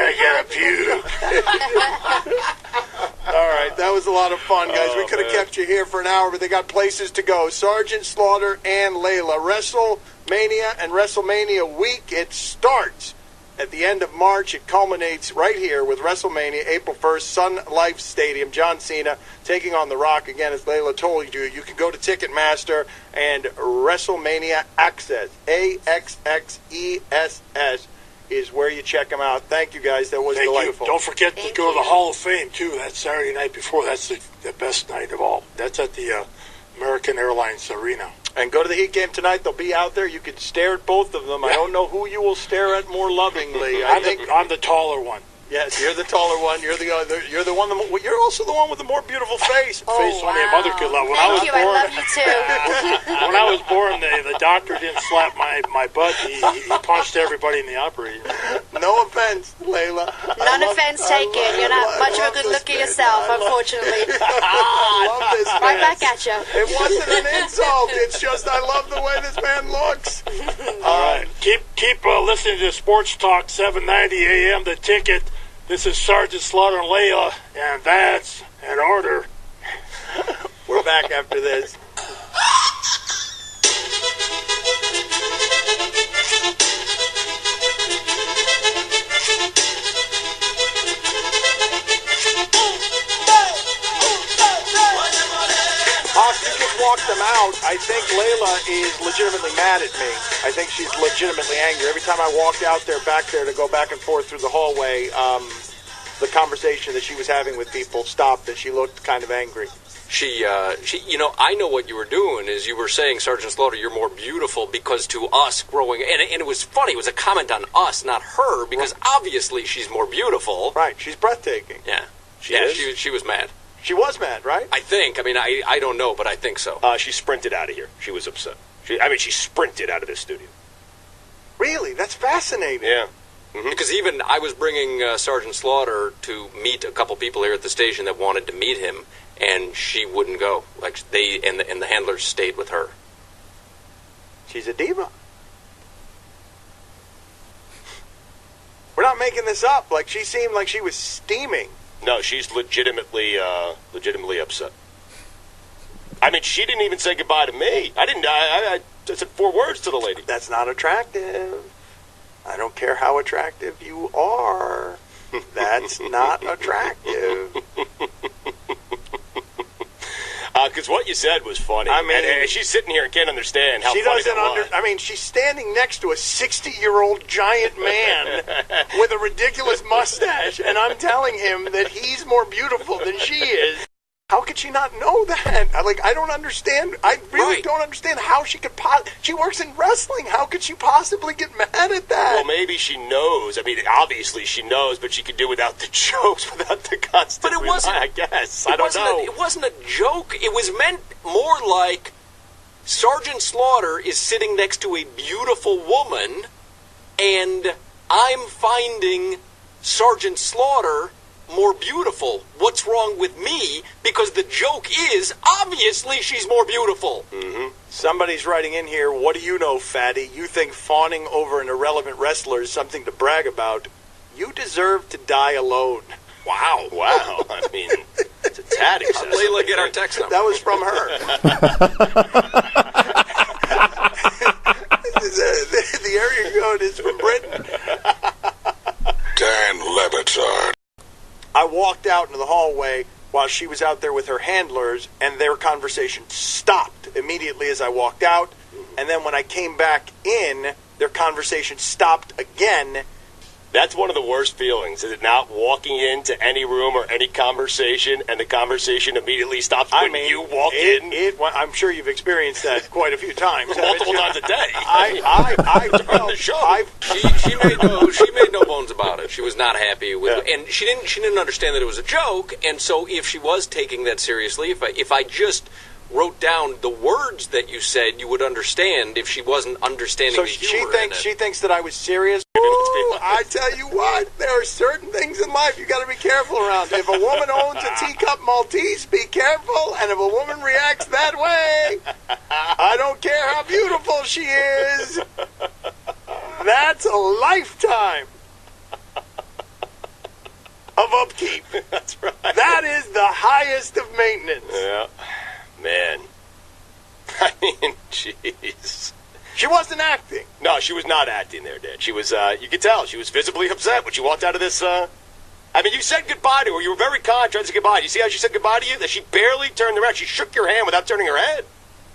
I gotta puke. All right, that was a lot of fun, guys. We could have kept you here for an hour, but they got places to go. Sergeant Slaughter and Layla. WrestleMania and WrestleMania week, it starts at the end of March. It culminates right here with WrestleMania, April 1st, Sun Life Stadium. John Cena taking on The Rock. Again, as Layla told you, you can go to Ticketmaster and WrestleMania Access, AXXESS, is where you check them out. Thank you, guys. That was delightful. Don't forget to go to the Hall of Fame, too. That's Saturday night before. That's the best night of all. That's at the American Airlines Arena. And go to the Heat game tonight. They'll be out there. You can stare at both of them. I don't know who you will stare at more lovingly. I'm the taller one. Yes, you're the taller one. You're the other. You're the one. You're also the one with the more beautiful face. Face on your mother could love. Thank you. I love you too. When I was born, the doctor didn't slap my butt. He punched everybody in the operating room. No offense, Layla. None offense taken. You're not much of a good looker yourself, unfortunately. I love this man. Right back at you. It wasn't an insult. It's just I love the way this man looks. All right, keep listening to Sports Talk 790 AM. The Ticket. This is Sergeant Slaughter and Layla, and that's an order. We're back after this. You just walked them out. I think Layla is legitimately mad at me. I think she's legitimately angry. Every time I walked out there, back there, to go back and forth through the hallway, the conversation that she was having with people stopped, and she looked kind of angry. She, I know what you were doing is you were saying, Sergeant Slaughter, you're more beautiful because to us growing, and it was funny, it was a comment on us, not her, because obviously she's more beautiful. Right, she's breathtaking. Yeah. She was mad. She was mad, right? I think. I mean, I don't know, but I think so. She sprinted out of here. She was upset. She sprinted out of this studio. Really? That's fascinating. Yeah. Mm-hmm. Because even I was bringing Sergeant Slaughter to meet a couple people here at the station that wanted to meet him, and she wouldn't go. Like and the handlers stayed with her. She's a diva. We're not making this up. Like, she seemed like she was steaming. No, she's legitimately upset. I mean, she didn't even say goodbye to me. I said 4 words to the lady. That's not attractive. I don't care how attractive you are. That's not attractive. Because what you said was funny. I mean, and she's sitting here and can't understand how she funny doesn't that was. I mean, she's standing next to a 60-year-old giant man with a ridiculous mustache, and I'm telling him that he's more beautiful than she is. How could she not know that? I don't understand. I really don't understand how she could she works in wrestling. How could she possibly get mad at that? Well, maybe she knows. I mean, obviously she knows, but she could do without the jokes, without the constant. But it wasn't. I guess. I don't know. It wasn't a joke. It was meant more like Sergeant Slaughter is sitting next to a beautiful woman, and I'm finding Sergeant Slaughter more beautiful. What's wrong with me? Because the joke is, obviously she's more beautiful. Mm-hmm. Somebody's writing in here, what do you know, fatty? You think fawning over an irrelevant wrestler is something to brag about? You deserve to die alone. Wow. I mean, it's a tad excessive. Layla, get our text number. That was from her. the area code is from Britain. Dan LeBatard. I walked out into the hallway while she was out there with her handlers, and their conversation stopped immediately as I walked out. And then when I came back in, their conversation stopped again. That's one of the worst feelings, is it not walking into any room or any conversation, and the conversation immediately stops when you walk in? I'm sure you've experienced that quite a few times. Multiple times a day. She made no bones about it. She was not happy with it, and she didn't understand that it was a joke. And so, if she was taking that seriously, if I just wrote down the words that you said, you would understand. If she wasn't understanding the humor in it. She thinks that I was serious. Ooh, I tell you what, there are certain things in life you got to be careful around. If a woman owns a teacup Maltese, be careful. And if a woman reacts that way, I don't care how beautiful she is. That's a lifetime. housekeep. That's right. That is the highest of maintenance. Yeah. Man. I mean, jeez. She wasn't acting. No, she was not acting there, Dad. She was, you could tell, she was visibly upset when she walked out of this, I mean, you said goodbye to her. You were very kind trying to say goodbye. You see how she said goodbye to you? That she barely turned around. She shook your hand without turning her head.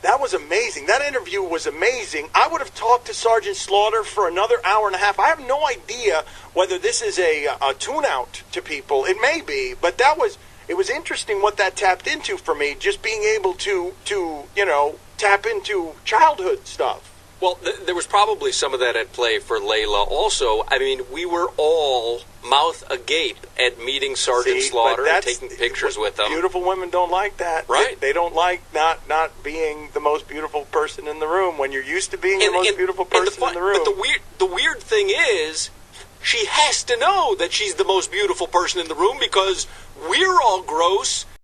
That was amazing. That interview was amazing. I would have talked to Sergeant Slaughter for another hour and a half. I have no idea whether this is a tune-out to people. It may be, but it was interesting what that tapped into for me, just being able to tap into childhood stuff. Well, there was probably some of that at play for Layla also. I mean, we were all mouth agape at meeting Sergeant Slaughter and taking pictures with them. Beautiful women don't like that. Right. They don't like not being the most beautiful person in the room when you're used to being the most beautiful person in the room. But the weird thing is, she has to know that she's the most beautiful person in the room because we're all gross